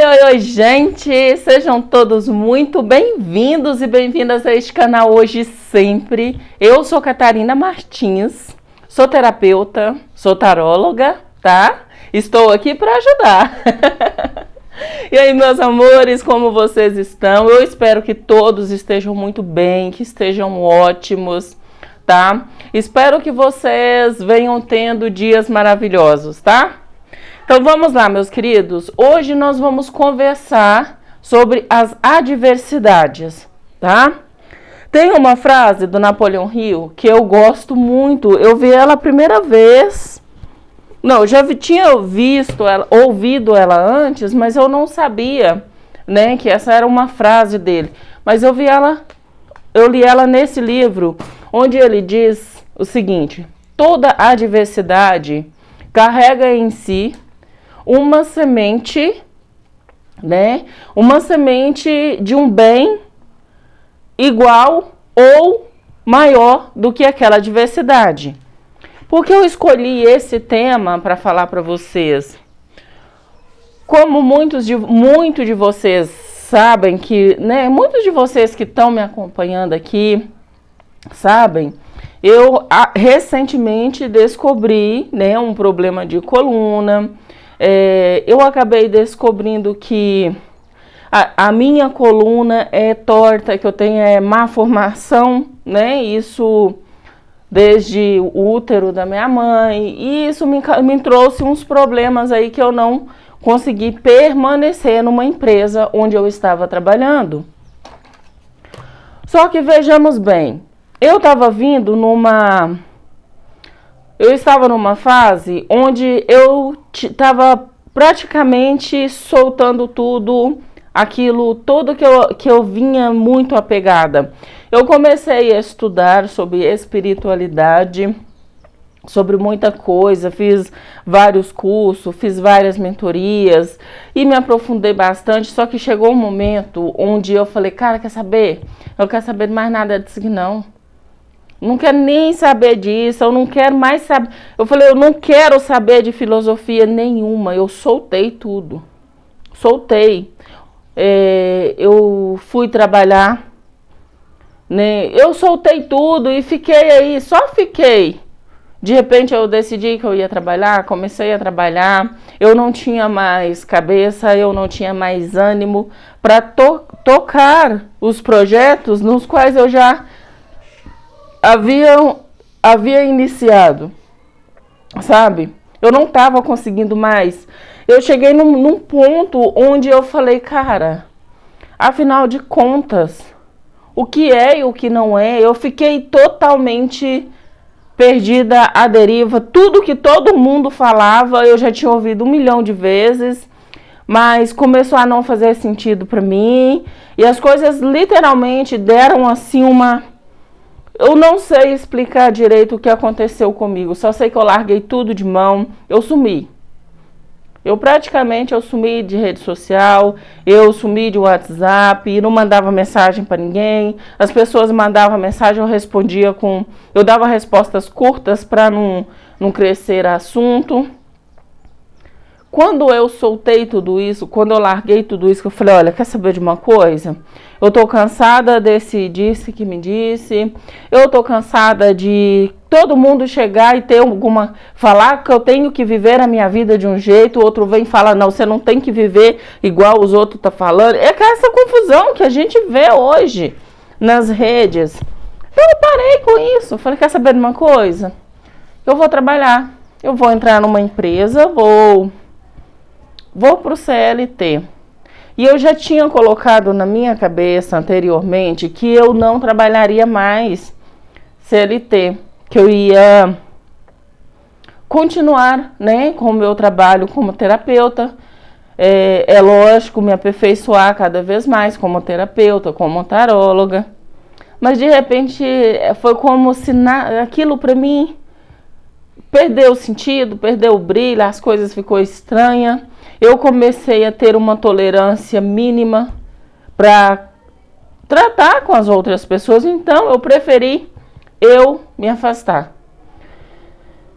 Oi, gente! Sejam todos muito bem-vindos e bem-vindas a este canal Hoje e Sempre. Eu sou Catarina Martins, sou terapeuta, sou taróloga, tá? Estou aqui para ajudar. E aí, meus amores, como vocês estão? Eu espero que todos estejam muito bem, que estejam ótimos, tá? Espero que vocês venham tendo dias maravilhosos, tá? Então vamos lá, meus queridos. Hoje nós vamos conversar sobre as adversidades, tá? Tem uma frase do Napoleão Hill que eu gosto muito. Eu vi ela a primeira vez. Não, tinha ouvido ela antes, mas eu não sabia, né, que essa era uma frase dele. Mas eu li ela nesse livro, onde ele diz o seguinte: toda adversidade carrega em si uma semente, né? Uma semente de um bem igual ou maior do que aquela adversidade. Por que eu escolhi esse tema para falar para vocês? Como muitos de vocês sabem que, né? Muitos de vocês que estão me acompanhando aqui sabem, eu recentemente descobri, né, um problema de coluna. Eu acabei descobrindo que a minha coluna é torta, que eu tenho má formação, né? Isso desde o útero da minha mãe. E isso me trouxe uns problemas aí que eu não consegui permanecer numa empresa onde eu estava trabalhando. Só que vejamos bem, eu estava numa fase onde eu estava praticamente soltando tudo que eu vinha muito apegada. Eu comecei a estudar sobre espiritualidade, sobre muita coisa, fiz vários cursos, fiz várias mentorias e me aprofundei bastante, só que chegou um momento onde eu falei, cara, quer saber? Eu quero saber de mais nada disso aqui não. Não quero nem saber disso, eu não quero mais saber. Eu falei, eu não quero saber de filosofia nenhuma, eu soltei tudo. Soltei. Eu fui trabalhar, né? Eu soltei tudo e fiquei aí, só fiquei. De repente eu decidi que eu ia trabalhar, comecei a trabalhar. Eu não tinha mais cabeça, eu não tinha mais ânimo para tocar os projetos nos quais eu já havia iniciado, sabe? Eu não estava conseguindo mais. Eu cheguei num ponto onde eu falei, cara, afinal de contas, o que é e o que não é? Eu fiquei totalmente perdida à deriva. Tudo que todo mundo falava, eu já tinha ouvido 1 milhão de vezes, mas começou a não fazer sentido para mim. E as coisas literalmente deram assim Eu não sei explicar direito o que aconteceu comigo, só sei que eu larguei tudo de mão, eu sumi. Eu sumi de rede social, eu sumi de WhatsApp, não mandava mensagem para ninguém. As pessoas mandavam mensagem, eu dava respostas curtas para não crescer assunto. Quando eu soltei tudo isso, quando eu larguei tudo isso, que eu falei, olha, quer saber de uma coisa? Eu tô cansada desse disse que me disse, eu tô cansada de todo mundo chegar e ter falar que eu tenho que viver a minha vida de um jeito, o outro vem e fala, não, você não tem que viver igual os outros tá falando. É essa confusão que a gente vê hoje nas redes. Então eu parei com isso, falei, quer saber de uma coisa? Eu vou trabalhar, eu vou entrar numa empresa, vou para o CLT. E eu já tinha colocado na minha cabeça anteriormente que eu não trabalharia mais CLT, que eu ia continuar, né, com o meu trabalho como terapeuta. É lógico, me aperfeiçoar cada vez mais como terapeuta, como taróloga. Mas de repente foi como se aquilo para mim perdeu o sentido, perdeu o brilho, as coisas ficou estranhas. Eu comecei a ter uma tolerância mínima para tratar com as outras pessoas, então eu preferi me afastar.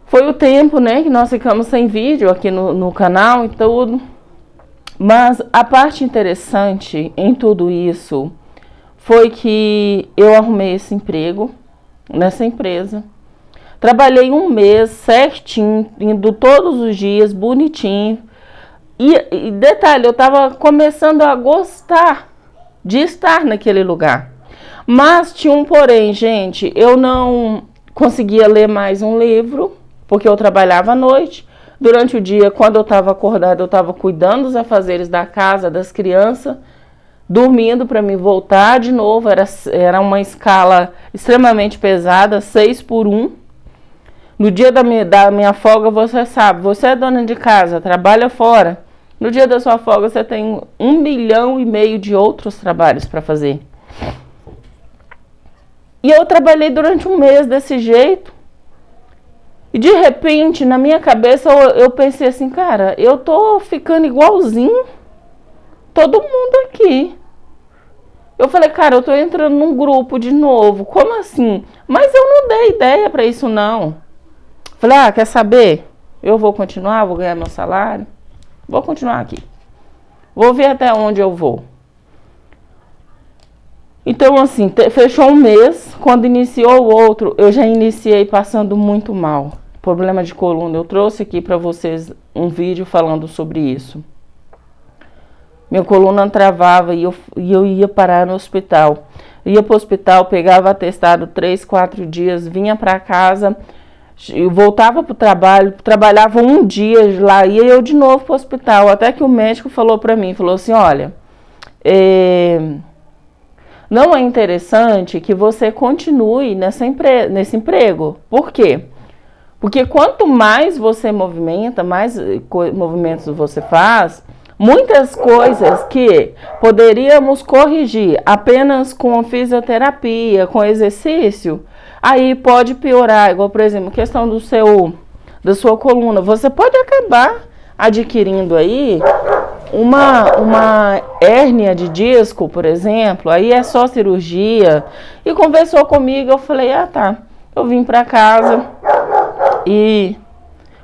Foi o tempo, né, que nós ficamos sem vídeo aqui no canal e tudo. Mas a parte interessante em tudo isso foi que eu arrumei esse emprego nessa empresa. Trabalhei um mês certinho, indo todos os dias, bonitinho. E detalhe, eu estava começando a gostar de estar naquele lugar. Mas tinha um porém, gente, eu não conseguia ler mais um livro, porque eu trabalhava à noite. Durante o dia, quando eu estava acordada, eu estava cuidando dos afazeres da casa, das crianças, dormindo para me voltar de novo. Era uma escala extremamente pesada, 6 por 1. No dia da minha folga, você sabe, você é dona de casa, trabalha fora. No dia da sua folga, você tem 1,5 milhão de outros trabalhos para fazer. E eu trabalhei durante um mês desse jeito. E de repente, na minha cabeça, eu pensei assim, cara, eu tô ficando igualzinho todo mundo aqui. Eu falei, cara, eu tô entrando num grupo de novo, como assim? Mas eu não dei ideia para isso não. Falei, quer saber? Eu vou continuar, vou ganhar meu salário. Vou continuar aqui. Vou ver até onde eu vou. Então, assim, fechou um mês. Quando iniciou o outro, eu já iniciei passando muito mal. Problema de coluna. Eu trouxe aqui para vocês um vídeo falando sobre isso. Minha coluna travava e eu ia parar no hospital. Ia para o hospital, pegava atestado 3, 4 dias, vinha para casa, eu voltava para o trabalho, trabalhava um dia lá, ia eu de novo para o hospital. Até que o médico falou para mim, falou assim, olha, não é interessante que você continue nesse emprego. Por quê? Porque quanto mais você movimenta, mais movimentos você faz, muitas coisas que poderíamos corrigir apenas com fisioterapia, com exercício, aí pode piorar. Igual, por exemplo, questão da sua coluna. Você pode acabar adquirindo aí uma hérnia de disco, por exemplo. Aí é só cirurgia. E conversou comigo, eu falei, tá. Eu vim pra casa e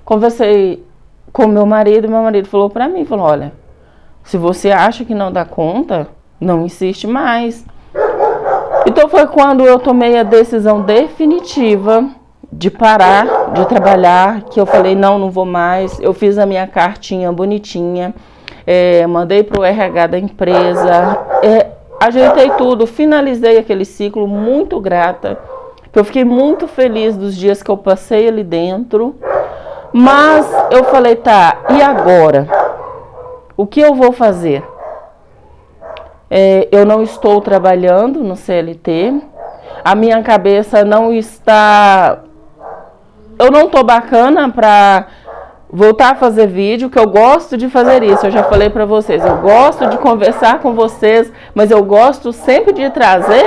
conversei com meu marido falou pra mim, falou, olha, se você acha que não dá conta, não insiste mais. Então foi quando eu tomei a decisão definitiva de parar de trabalhar, que eu falei, não vou mais. Eu fiz a minha cartinha bonitinha, mandei pro RH da empresa, ajeitei tudo, finalizei aquele ciclo, muito grata. Eu fiquei muito feliz dos dias que eu passei ali dentro. Mas eu falei, tá, e agora? O que eu vou fazer? Eu não estou trabalhando no CLT. A minha cabeça não está... Eu não estou bacana para voltar a fazer vídeo, que eu gosto de fazer isso. Eu já falei para vocês, eu gosto de conversar com vocês, mas eu gosto sempre de trazer...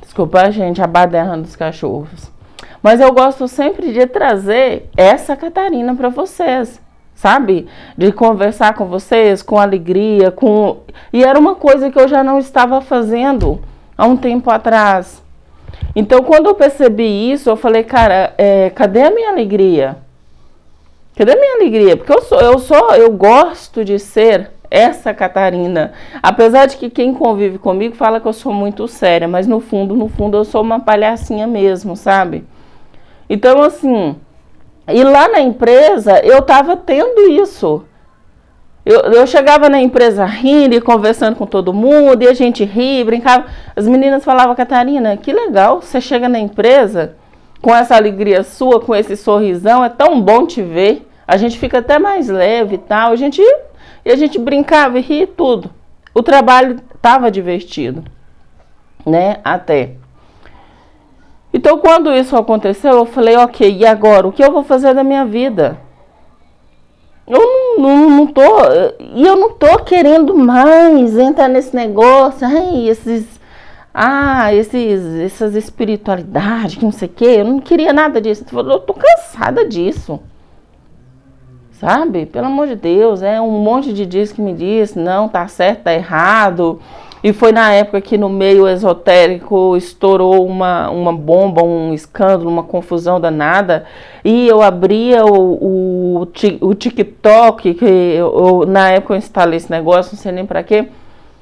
Desculpa, gente, a baderna dos cachorros. Mas eu gosto sempre de trazer essa Catarina para vocês, sabe? De conversar com vocês com alegria, E era uma coisa que eu já não estava fazendo há um tempo atrás. Então, quando eu percebi isso, eu falei, cara, cadê a minha alegria? Cadê a minha alegria? Porque eu gosto de ser essa Catarina. Apesar de que quem convive comigo fala que eu sou muito séria, mas no fundo eu sou uma palhacinha mesmo, sabe? Então, assim, e lá na empresa eu tava tendo isso. Eu chegava na empresa rindo e conversando com todo mundo, e a gente ria, brincava. As meninas falavam, Catarina, que legal, você chega na empresa com essa alegria sua, com esse sorrisão, é tão bom te ver. A gente fica até mais leve e tal. E a gente brincava e ria e tudo. O trabalho estava divertido, né? Até. Então, quando isso aconteceu, eu falei, ok, e agora? O que eu vou fazer da minha vida? Eu não tô querendo mais entrar nesse negócio, essas espiritualidades, que não sei o quê. Eu não queria nada disso. Eu tô cansada disso. Sabe? Pelo amor de Deus, um monte de dias que me diz, não, tá certo, tá errado. E foi na época que no meio esotérico estourou uma bomba, um escândalo, uma confusão danada. E eu abria o TikTok, que na época eu instalei esse negócio, não sei nem pra quê.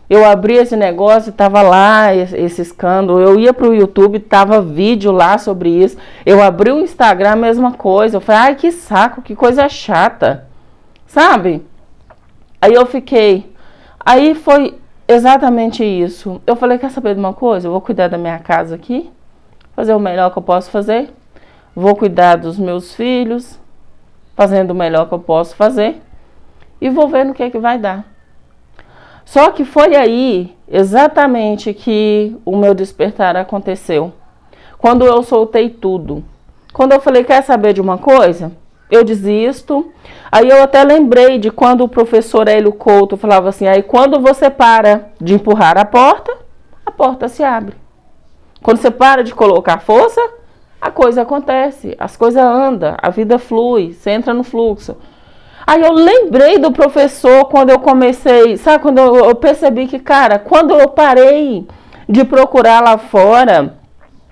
Eu abri esse negócio e tava lá esse escândalo. Eu ia pro YouTube, tava vídeo lá sobre isso. Eu abri o Instagram, a mesma coisa. Eu falei, ai, que saco, que coisa chata. Sabe? Aí eu fiquei. Aí foi exatamente isso. Eu falei, quer saber de uma coisa? Eu vou cuidar da minha casa aqui. Fazer o melhor que eu posso fazer. Vou cuidar dos meus filhos. Fazendo o melhor que eu posso fazer. E vou ver no que vai dar. Só que foi aí, exatamente, que o meu despertar aconteceu. Quando eu soltei tudo. Quando eu falei, quer saber de uma coisa? Eu desisto. Aí eu até lembrei de quando o professor Hélio Couto falava assim, aí quando você para de empurrar a porta se abre. Quando você para de colocar força, a coisa acontece, as coisas andam, a vida flui, você entra no fluxo. Aí eu lembrei do professor quando eu comecei, sabe, quando eu percebi que, cara, quando eu parei de procurar lá fora,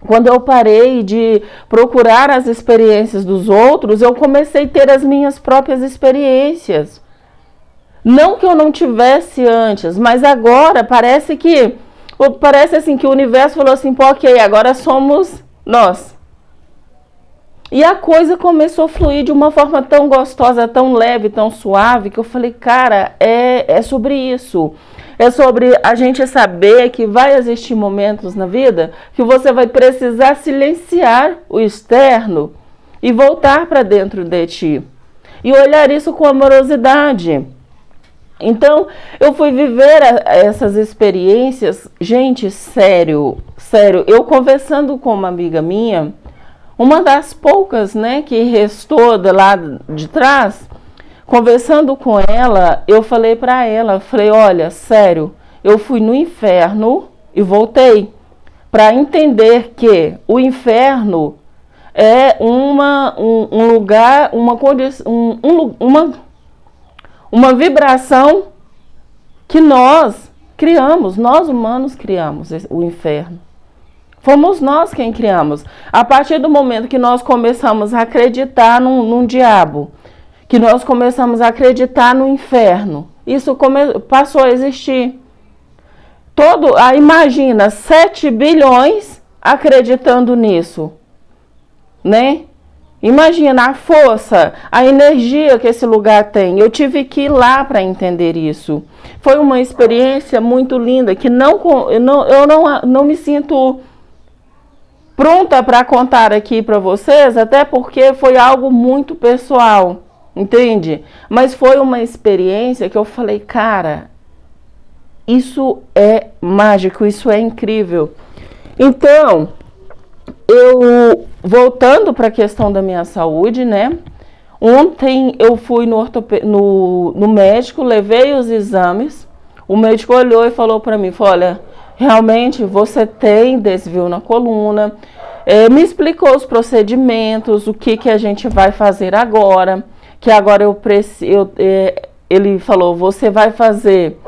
quando eu parei de procurar as experiências dos outros, eu comecei a ter as minhas próprias experiências. Não que eu não tivesse antes, mas agora parece assim que o universo falou assim, pô, ok, agora somos nós. E a coisa começou a fluir de uma forma tão gostosa, tão leve, tão suave, que eu falei, cara, é sobre isso. É sobre a gente saber que vai existir momentos na vida que você vai precisar silenciar o externo e voltar para dentro de ti. E olhar isso com amorosidade. Então, eu fui viver essas experiências, gente, sério, eu conversando com uma amiga minha, uma das poucas, né, que restou de lá de trás, conversando com ela, eu falei para ela, falei, olha, sério, eu fui no inferno e voltei para entender que o inferno é um lugar, uma vibração que nós criamos, nós humanos criamos o inferno. Fomos nós quem criamos. A partir do momento que nós começamos a acreditar num diabo, que nós começamos a acreditar no inferno, isso passou a existir. Imagina, 7 bilhões acreditando nisso, né? Imagina a força, a energia que esse lugar tem. Eu tive que ir lá para entender isso. Foi uma experiência muito linda, que eu não me sinto pronta para contar aqui para vocês, até porque foi algo muito pessoal, entende? Mas foi uma experiência que eu falei, cara, isso é mágico, isso é incrível. Então, voltando para a questão da minha saúde, né? Ontem eu fui no médico, levei os exames, o médico olhou e falou para mim, olha, realmente você tem desvio na coluna, me explicou os procedimentos, o que a gente vai fazer agora, que agora ele falou, você vai fazer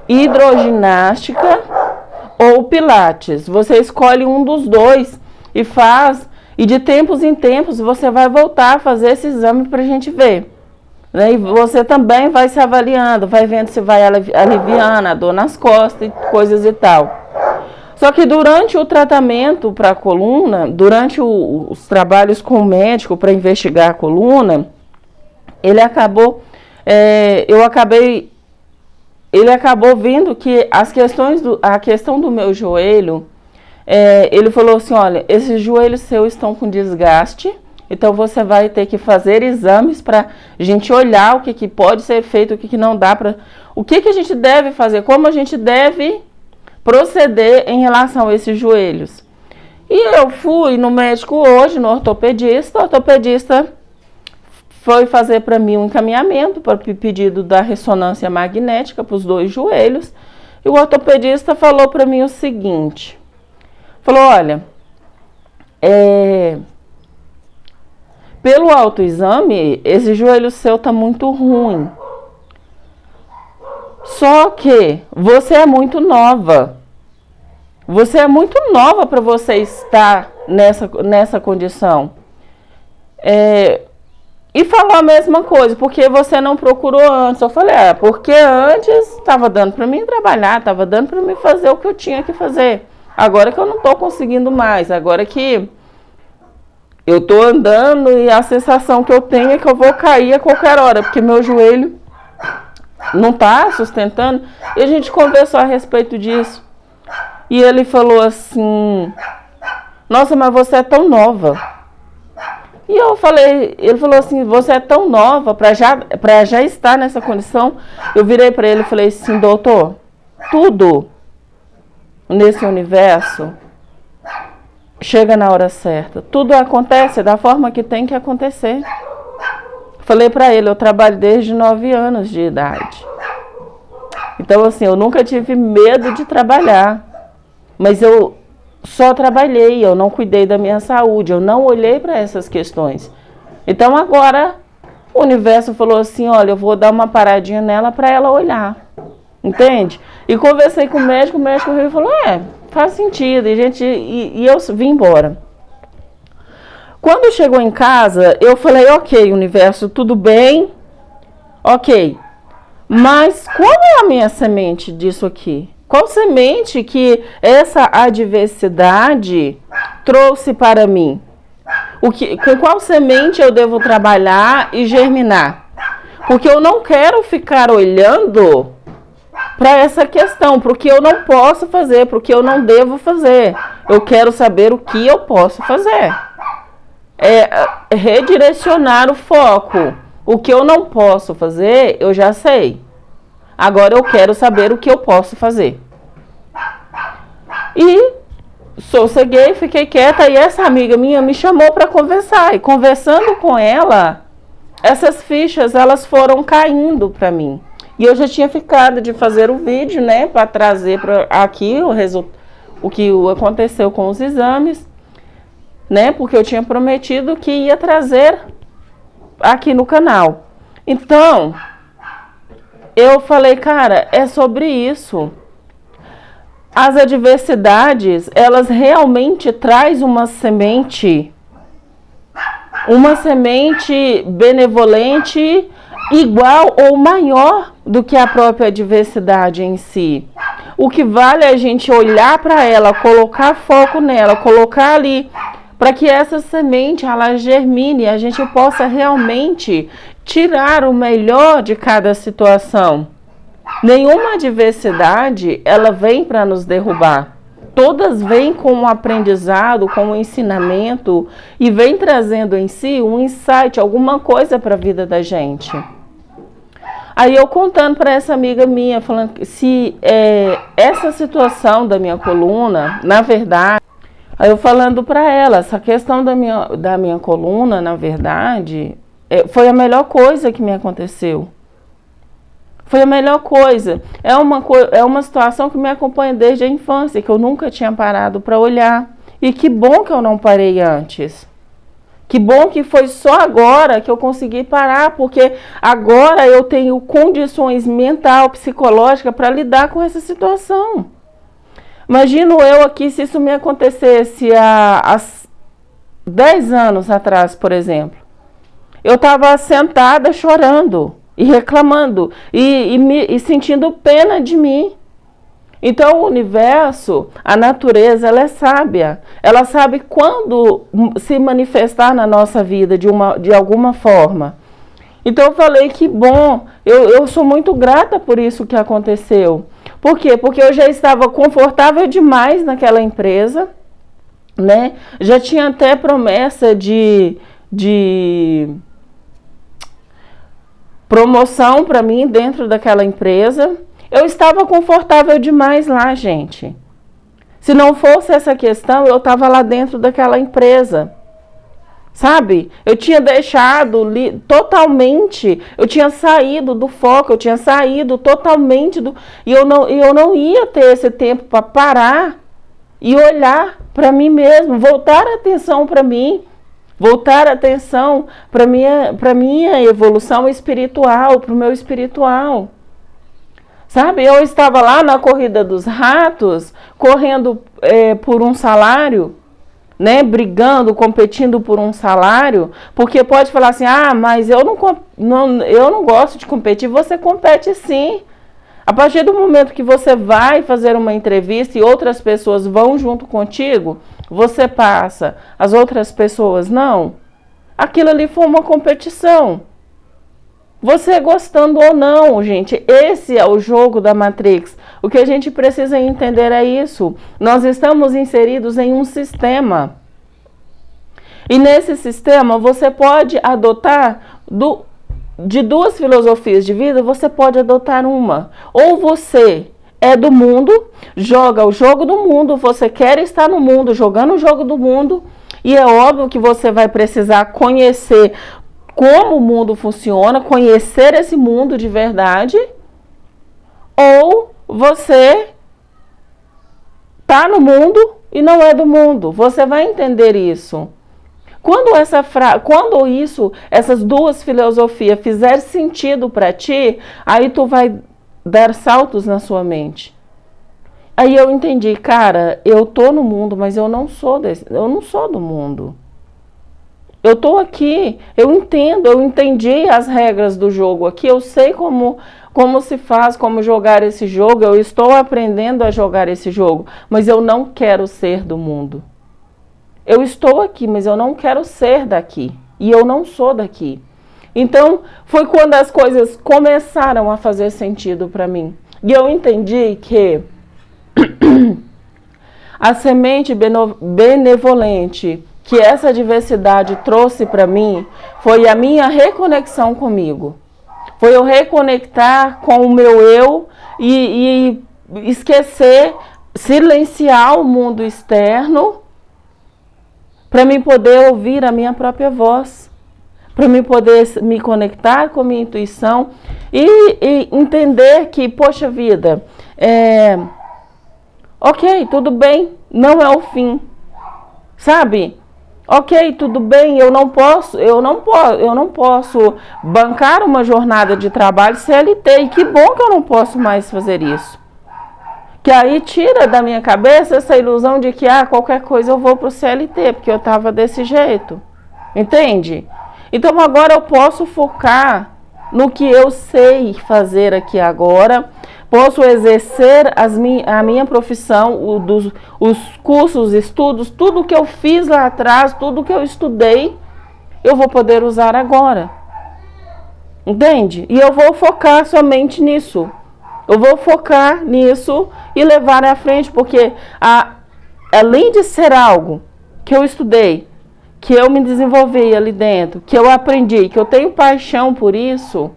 hidroginástica ou pilates, você escolhe um dos dois e faz, e de tempos em tempos você vai voltar a fazer esse exame para a gente ver. Né? E você também vai se avaliando, vai vendo se vai aliviando a dor nas costas e coisas e tal. Só que durante o tratamento para a coluna, durante os trabalhos com o médico para investigar a coluna, ele acabou vendo que a questão do meu joelho, ele falou assim, olha, esses joelhos seus estão com desgaste, então você vai ter que fazer exames para a gente olhar o que pode ser feito, o que não dá para... O que a gente deve fazer, como a gente deve proceder em relação a esses joelhos. E eu fui no médico hoje, no ortopedista, o ortopedista foi fazer para mim um encaminhamento para o pedido da ressonância magnética para os 2 joelhos, e o ortopedista falou para mim o seguinte, falou, olha, pelo autoexame, esse joelho seu está muito ruim. Só que você é muito nova. Você é muito nova para você estar nessa condição. E falou a mesma coisa, porque você não procurou antes. Eu falei, porque antes estava dando para mim trabalhar, estava dando para mim fazer o que eu tinha que fazer. Agora que eu não estou conseguindo mais, agora que eu estou andando e a sensação que eu tenho é que eu vou cair a qualquer hora, porque meu joelho não está sustentando. E a gente conversou a respeito disso. E ele falou assim, nossa, mas você é tão nova. E eu falei, ele falou assim, você é tão nova para já estar nessa condição. Eu virei para ele e falei assim, doutor, tudo nesse universo chega na hora certa. Tudo acontece da forma que tem que acontecer. Falei para ele, eu trabalho desde 9 anos de idade. Então assim, eu nunca tive medo de trabalhar. Mas eu só trabalhei, eu não cuidei da minha saúde, eu não olhei para essas questões. Então agora o universo falou assim, olha, eu vou dar uma paradinha nela para ela olhar, entende? E conversei com o médico falou, faz sentido, e eu vim embora. Quando chegou em casa, eu falei, ok, universo, tudo bem, ok, mas qual é a minha semente disso aqui? Qual semente que essa adversidade trouxe para mim? Com qual semente eu devo trabalhar e germinar? Porque eu não quero ficar olhando para essa questão, para o que eu não posso fazer, para o que eu não devo fazer. Eu quero saber o que eu posso fazer. Redirecionar o foco. O que eu não posso fazer, eu já sei. Agora eu quero saber o que eu posso fazer. E sosseguei, fiquei quieta, e essa amiga minha me chamou para conversar. E conversando com ela, essas fichas, elas foram caindo para mim. E eu já tinha ficado de fazer o vídeo, né, para trazer aqui o que aconteceu com os exames, né, porque eu tinha prometido que ia trazer aqui no canal. Então, eu falei, cara, é sobre isso. As adversidades, elas realmente trazem uma semente benevolente, igual ou maior do que a própria adversidade em si. O que vale é a gente olhar para ela, colocar foco nela, colocar ali, para que essa semente, ela germine e a gente possa realmente tirar o melhor de cada situação. Nenhuma adversidade, ela vem para nos derrubar. Todas vêm com um aprendizado, com um ensinamento e vem trazendo em si um insight, alguma coisa para a vida da gente. Aí eu contando para essa amiga minha, falando que se essa situação da minha coluna, na verdade, aí eu falando para ela, essa questão da minha coluna, na verdade, foi a melhor coisa que me aconteceu. Foi a melhor coisa. É uma situação que me acompanha desde a infância, que eu nunca tinha parado para olhar. E que bom que eu não parei antes. Que bom que foi só agora que eu consegui parar, porque agora eu tenho condições mental, psicológica para lidar com essa situação. Imagino eu aqui se isso me acontecesse há 10 anos atrás, por exemplo. Eu estava sentada chorando e reclamando e sentindo pena de mim. Então o universo, a natureza, ela é sábia. Ela sabe quando se manifestar na nossa vida de alguma forma. Então eu falei que bom, eu sou muito grata por isso que aconteceu. Por quê? Porque eu já estava confortável demais naquela empresa, né? Já tinha até promessa de promoção para mim dentro daquela empresa. Eu estava confortável demais lá, gente. Se não fosse essa questão, eu estava lá dentro daquela empresa. Sabe? Eu tinha deixado totalmente, eu tinha saído do foco, eu tinha saído totalmente e eu não ia ter esse tempo para parar e olhar para mim mesmo, voltar a atenção para mim. Voltar a atenção para minha evolução espiritual, para o meu espiritual. Sabe, eu estava lá na corrida dos ratos, correndo por um salário, né, brigando, competindo por um salário, porque pode falar assim, mas eu não gosto de competir. Você compete sim. A partir do momento que você vai fazer uma entrevista e outras pessoas vão junto contigo, você passa, as outras pessoas não. Aquilo ali foi uma competição. Você gostando ou não, gente, esse é o jogo da Matrix. O que a gente precisa entender é isso. Nós estamos inseridos em um sistema. E nesse sistema você pode adotar de duas filosofias de vida, você pode adotar uma. Ou você é do mundo, joga o jogo do mundo, você quer estar no mundo, jogando o jogo do mundo, e é óbvio que você vai precisar conhecer como o mundo funciona, conhecer esse mundo de verdade, ou você está no mundo e não é do mundo. Você vai entender isso. Quando essas duas filosofias fizer sentido para ti, aí tu vai dar saltos na sua mente. Aí eu entendi, cara, eu tô no mundo, mas eu não sou do mundo. Eu tô aqui, eu entendi as regras do jogo aqui, eu sei como se faz, como jogar esse jogo, eu estou aprendendo a jogar esse jogo, mas eu não quero ser do mundo. Eu estou aqui, mas eu não quero ser daqui. E eu não sou daqui. Então, foi quando as coisas começaram a fazer sentido para mim. E eu entendi que a semente benevolente que essa diversidade trouxe para mim foi a minha reconexão comigo. Foi eu reconectar com o meu eu e esquecer, silenciar o mundo externo para mim poder ouvir a minha própria voz, para mim poder me conectar com a minha intuição e entender que, poxa vida, ok, tudo bem, não é o fim, sabe? Ok, tudo bem, eu não posso bancar uma jornada de trabalho CLT, e que bom que eu não posso mais fazer isso. Que aí tira da minha cabeça essa ilusão de que qualquer coisa eu vou para o CLT, porque eu estava desse jeito. Entende? Então agora eu posso focar no que eu sei fazer aqui agora, posso exercer a minha profissão, os cursos, estudos, tudo que eu fiz lá atrás, tudo que eu estudei, eu vou poder usar agora. Entende? E eu vou focar somente nisso. Eu vou focar nisso e levar à frente, porque além de ser algo que eu estudei, que eu me desenvolvi ali dentro, que eu aprendi, que eu tenho paixão por isso,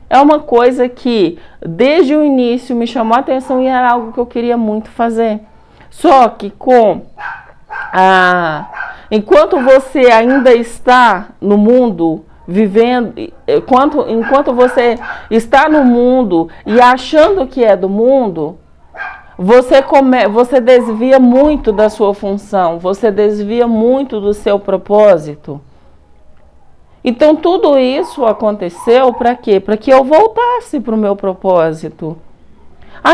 é uma coisa que desde o início me chamou a atenção e era algo que eu queria muito fazer. Só que enquanto você ainda está no mundo, vivendo, enquanto você está no mundo e achando que é do mundo, você desvia muito da sua função, você desvia muito do seu propósito. Então tudo isso aconteceu para quê? Para que eu voltasse para o meu propósito.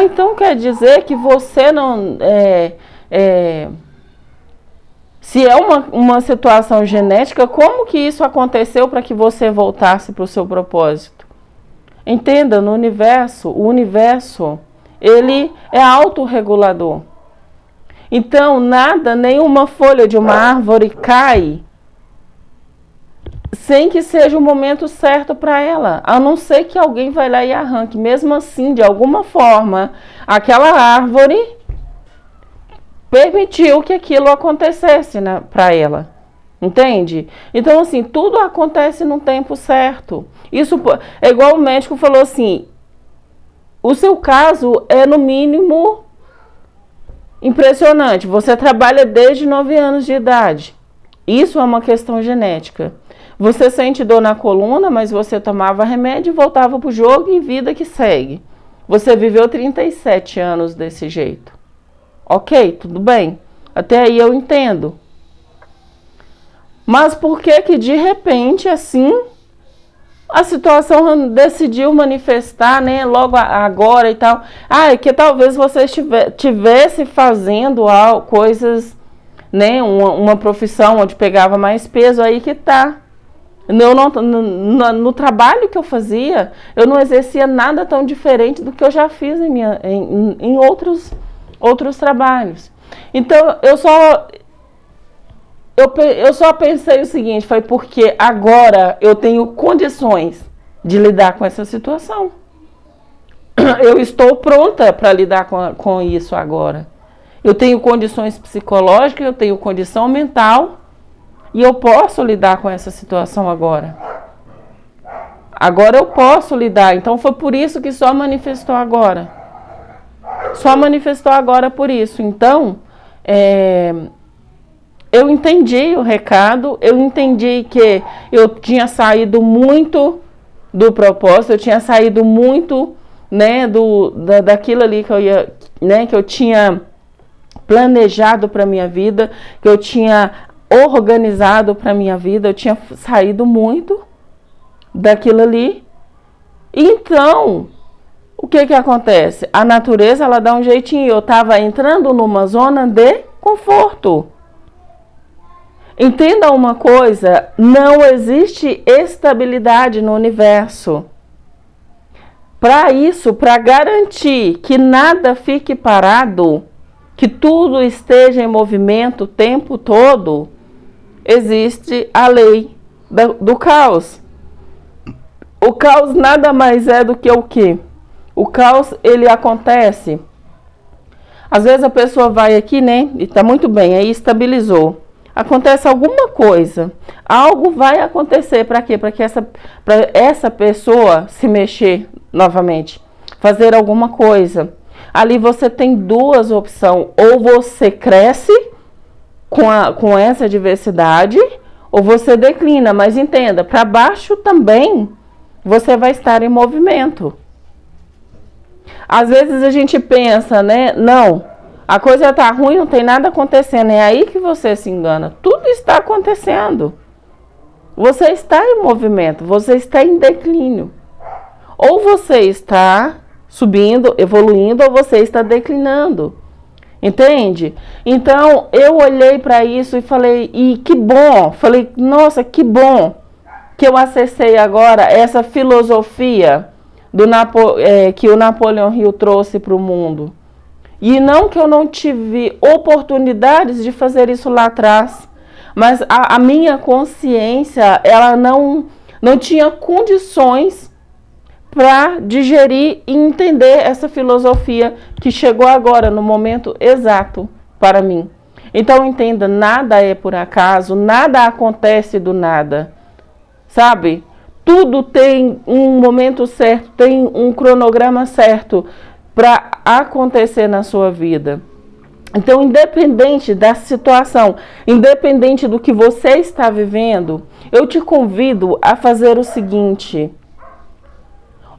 Então quer dizer que você não se é uma situação genética, como que isso aconteceu para que você voltasse para o seu propósito? Entenda, o universo, ele é autorregulador. Então, nenhuma folha de uma árvore cai sem que seja o momento certo para ela, a não ser que alguém vai lá e arranque. Mesmo assim, de alguma forma, aquela árvore permitiu que aquilo acontecesse para ela, entende? Então, assim, tudo acontece no tempo certo. Isso é igual o médico falou assim, o seu caso é no mínimo impressionante. Você trabalha desde 9 anos de idade. Isso é uma questão genética. Você sente dor na coluna, mas você tomava remédio e voltava para o jogo e vida que segue. Você viveu 37 anos desse jeito. Ok, tudo bem. Até aí eu entendo. Mas por que de repente assim, a situação decidiu manifestar, né, logo agora e tal. Ah, é que talvez você estivesse fazendo coisas, né, uma profissão onde pegava mais peso, aí que tá. No trabalho que eu fazia, eu não exercia nada tão diferente do que eu já fiz em outros trabalhos. Então, eu só pensei o seguinte, foi porque agora eu tenho condições de lidar com essa situação. Eu estou pronta para lidar com isso agora. Eu tenho condições psicológicas, eu tenho condição mental e eu posso lidar com essa situação agora. Agora eu posso lidar. Então foi por isso que só manifestou agora. Só manifestou agora por isso. Então, eu entendi o recado, eu entendi que eu tinha saído muito do propósito, eu tinha saído muito, né, daquilo ali que eu ia, né, que eu tinha planejado para minha vida, que eu tinha organizado para minha vida, eu tinha saído muito daquilo ali. Então, o que acontece? A natureza, ela dá um jeitinho. Eu estava entrando numa zona de conforto. Entenda uma coisa, não existe estabilidade no universo. Para isso, para garantir que nada fique parado, que tudo esteja em movimento o tempo todo, existe a lei do caos. O caos nada mais é do que o quê? O caos, ele acontece. Às vezes a pessoa vai aqui, né, e tá muito bem, aí estabilizou. Acontece alguma coisa, algo vai acontecer para quê? Para essa pessoa se mexer novamente, fazer alguma coisa. Ali você tem duas opções, ou você cresce com essa diversidade, ou você declina, mas entenda, para baixo também você vai estar em movimento. Às vezes a gente pensa, né, não, a coisa está ruim, não tem nada acontecendo. É aí que você se engana. Tudo está acontecendo. Você está em movimento, você está em declínio. Ou você está subindo, evoluindo, ou você está declinando. Entende? Então, eu olhei para isso e falei, e que bom. Falei, nossa, que bom que eu acessei agora essa filosofia que o Napoleão Hill trouxe para o mundo. E não que eu não tive oportunidades de fazer isso lá atrás, mas a minha consciência, ela não tinha condições para digerir e entender essa filosofia que chegou agora, no momento exato para mim. Então entenda, nada é por acaso, nada acontece do nada, sabe? Tudo tem um momento certo, tem um cronograma certo para acontecer na sua vida. Então, independente da situação, independente do que você está vivendo, eu te convido a fazer o seguinte.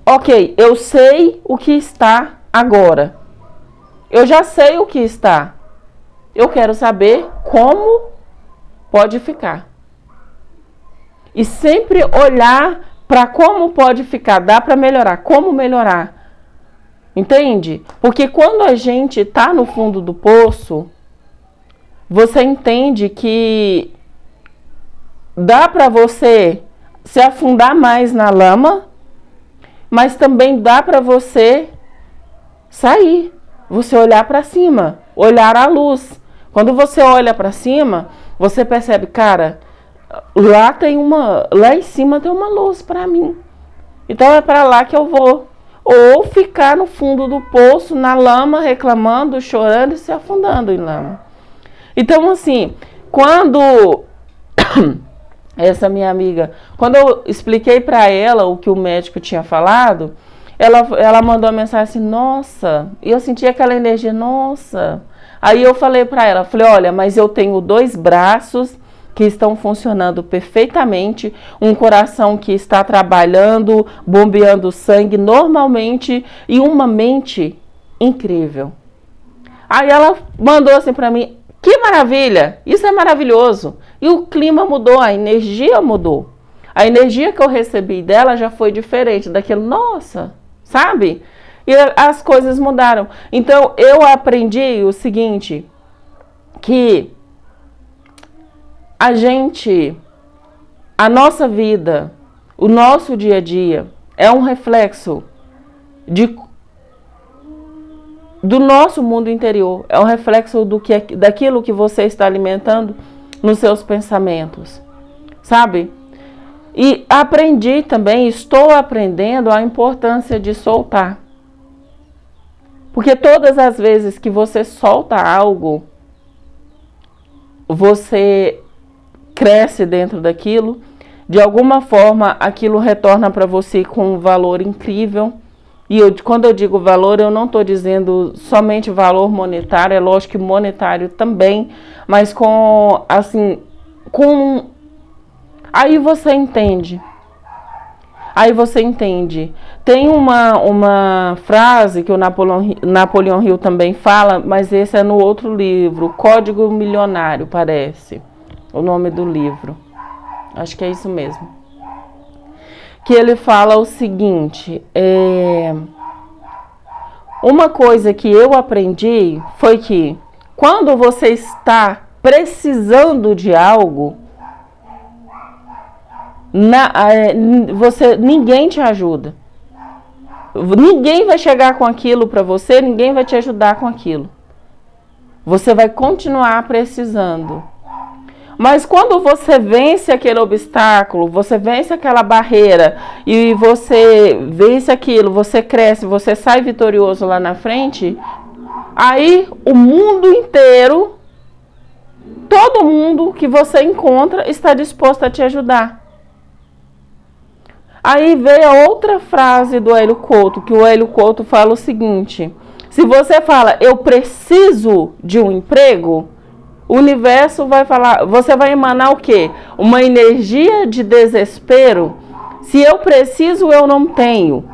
Ok, eu sei o que está agora. Eu já sei o que está. Eu quero saber como pode ficar. E sempre olhar para como pode ficar. Dá para melhorar. Como melhorar? Entende? Porque quando a gente está no fundo do poço, você entende que dá para você se afundar mais na lama, mas também dá para você sair, você olhar para cima, olhar a luz. Quando você olha para cima, você percebe, cara, lá em cima tem uma luz para mim. Então é para lá que eu vou. Ou ficar no fundo do poço, na lama, reclamando, chorando e se afundando em lama. Então, assim, quando essa minha amiga, quando eu expliquei para ela o que o médico tinha falado, ela mandou uma mensagem assim, nossa, e eu senti aquela energia, nossa. Aí eu falei para ela, falei, olha, mas eu tenho 2 braços que estão funcionando perfeitamente, um coração que está trabalhando, bombeando sangue normalmente e uma mente incrível. Aí ela mandou assim para mim, que maravilha, isso é maravilhoso. E o clima mudou, a energia mudou. A energia que eu recebi dela já foi diferente daquilo, nossa, sabe? E as coisas mudaram. Então, eu aprendi o seguinte, que a nossa vida, o nosso dia a dia, é um reflexo do nosso mundo interior. É um reflexo daquilo que você está alimentando nos seus pensamentos, sabe? E aprendi também, estou aprendendo a importância de soltar. Porque todas as vezes que você solta algo, você cresce dentro daquilo, de alguma forma aquilo retorna para você com um valor incrível. E quando eu digo valor, eu não estou dizendo somente valor monetário, é lógico que monetário também, mas aí você entende. Tem uma frase que o Napoleão Hill também fala, mas esse é no outro livro, Código Milionário, parece, o nome do livro. Acho que é isso mesmo. Que ele fala o seguinte, uma coisa que eu aprendi foi que quando você está precisando de algo, ninguém te ajuda. Ninguém vai chegar com aquilo para você, ninguém vai te ajudar com aquilo. Você vai continuar precisando. Mas quando você vence aquele obstáculo, você vence aquela barreira e você vence aquilo, você cresce, você sai vitorioso lá na frente, aí o mundo inteiro, todo mundo que você encontra está disposto a te ajudar. Aí veio a outra frase do Hélio Couto, que o Hélio Couto fala o seguinte: se você fala, eu preciso de um emprego, o universo vai falar, você vai emanar o quê? Uma energia de desespero. Se eu preciso, eu não tenho.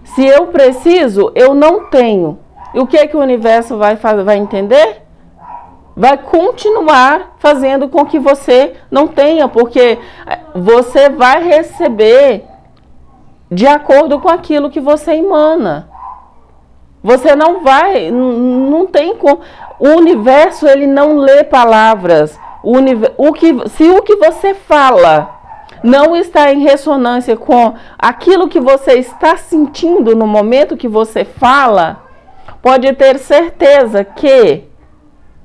Se eu preciso, eu não tenho. E o que o universo vai fazer? Vai entender? Vai continuar fazendo com que você não tenha, porque você vai receber de acordo com aquilo que você emana. Você não vai, não tem como. O universo, ele não lê palavras. Se o que você fala não está em ressonância com aquilo que você está sentindo no momento que você fala, pode ter certeza que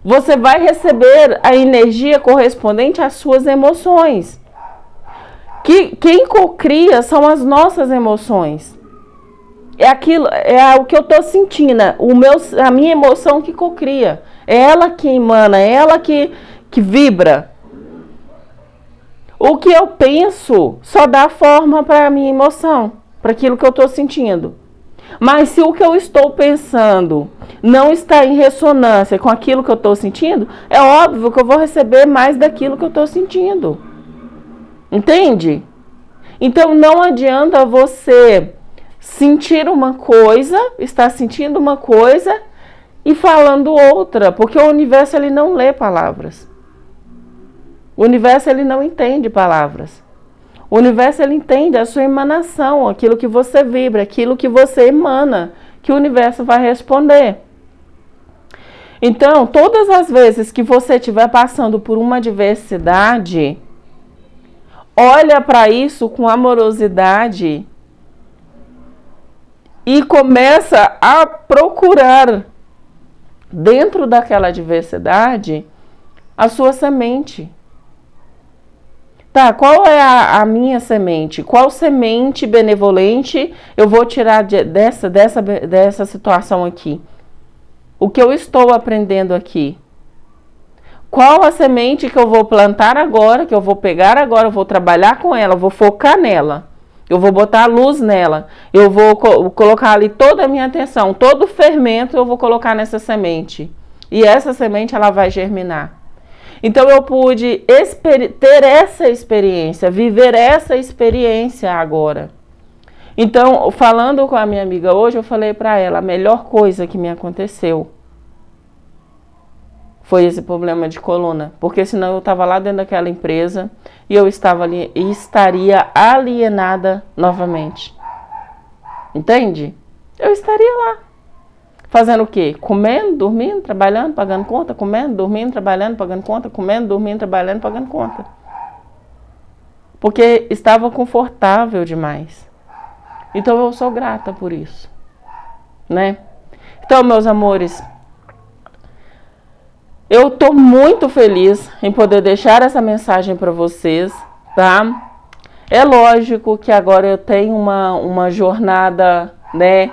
você vai receber a energia correspondente às suas emoções. Quem cocria são as nossas emoções. É o que eu estou sentindo, a minha emoção que cocria. É ela que emana, é ela que vibra. O que eu penso só dá forma para a minha emoção, para aquilo que eu estou sentindo. Mas se o que eu estou pensando não está em ressonância com aquilo que eu estou sentindo, é óbvio que eu vou receber mais daquilo que eu estou sentindo. Entende? Então não adianta você sentir uma coisa, estar sentindo uma coisa e falando outra, porque o universo, ele não lê palavras. O universo, ele não entende palavras. O universo, ele entende a sua emanação, aquilo que você vibra, aquilo que você emana, que o universo vai responder. Então, todas as vezes que você estiver passando por uma adversidade, olha para isso com amorosidade e começa a procurar dentro daquela adversidade a sua semente. Tá, qual é a minha semente? Qual semente benevolente eu vou tirar dessa situação aqui? O que eu estou aprendendo aqui? Qual a semente que eu vou plantar agora, que eu vou pegar agora, eu vou trabalhar com ela, eu vou focar nela, eu vou botar a luz nela, eu vou colocar ali toda a minha atenção, todo o fermento eu vou colocar nessa semente. E essa semente, ela vai germinar. Então eu pude ter essa experiência, viver essa experiência agora. Então, falando com a minha amiga hoje, eu falei para ela, a melhor coisa que me aconteceu foi esse problema de coluna, porque senão eu estava lá dentro daquela empresa e eu estaria alienada novamente. Entende? Eu estaria lá. Fazendo o quê? Comendo, dormindo, trabalhando, pagando conta, comendo, dormindo, trabalhando, pagando conta, comendo, dormindo, trabalhando, pagando conta. Porque estava confortável demais. Então eu sou grata por isso, né? Então, meus amores, eu estou muito feliz em poder deixar essa mensagem para vocês, tá? É lógico que agora eu tenho uma jornada, né,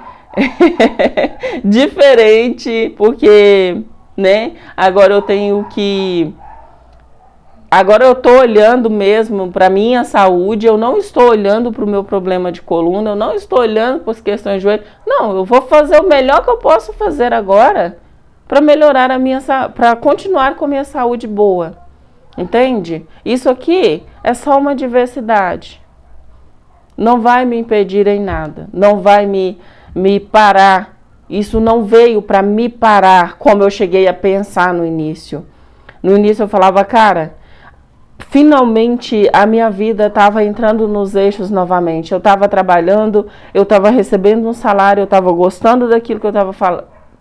diferente, porque, né, agora eu tenho que... Agora eu estou olhando mesmo para a minha saúde, eu não estou olhando para o meu problema de coluna, eu não estou olhando para as questões de joelho. Não, eu vou fazer o melhor que eu posso fazer agora para melhorar para continuar com a minha saúde boa. Entende? Isso aqui é só uma adversidade. Não vai me impedir em nada, não vai me parar. Isso não veio para me parar, como eu cheguei a pensar no início. No início eu falava, cara, finalmente a minha vida estava entrando nos eixos novamente. Eu estava trabalhando, eu estava recebendo um salário, eu estava gostando daquilo que eu estava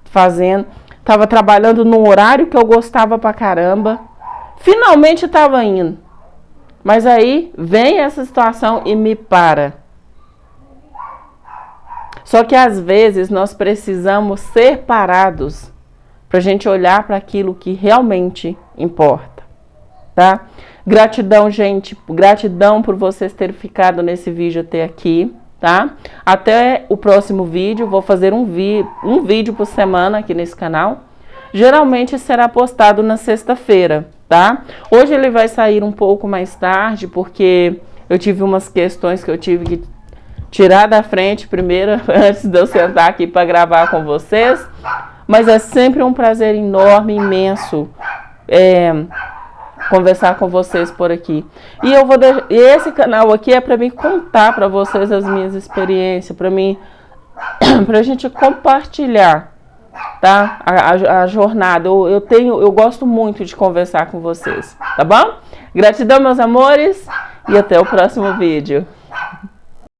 fazendo, estava trabalhando num horário que eu gostava pra caramba. Finalmente estava indo. Mas aí vem essa situação e me para. Só que às vezes nós precisamos ser parados para a gente olhar para aquilo que realmente importa, tá? Gratidão, gente. Gratidão por vocês terem ficado nesse vídeo até aqui, tá? Até o próximo vídeo. Vou fazer um vídeo por semana aqui nesse canal. Geralmente será postado na sexta-feira, tá? Hoje ele vai sair um pouco mais tarde, porque eu tive umas questões que eu tive que tirar da frente primeiro, antes de eu sentar aqui para gravar com vocês. Mas é sempre um prazer enorme, imenso, conversar com vocês por aqui. E esse canal aqui é para mim contar para vocês as minhas experiências, pra gente compartilhar, tá? A jornada. Eu gosto muito de conversar com vocês, tá bom? Gratidão, meus amores, e até o próximo vídeo.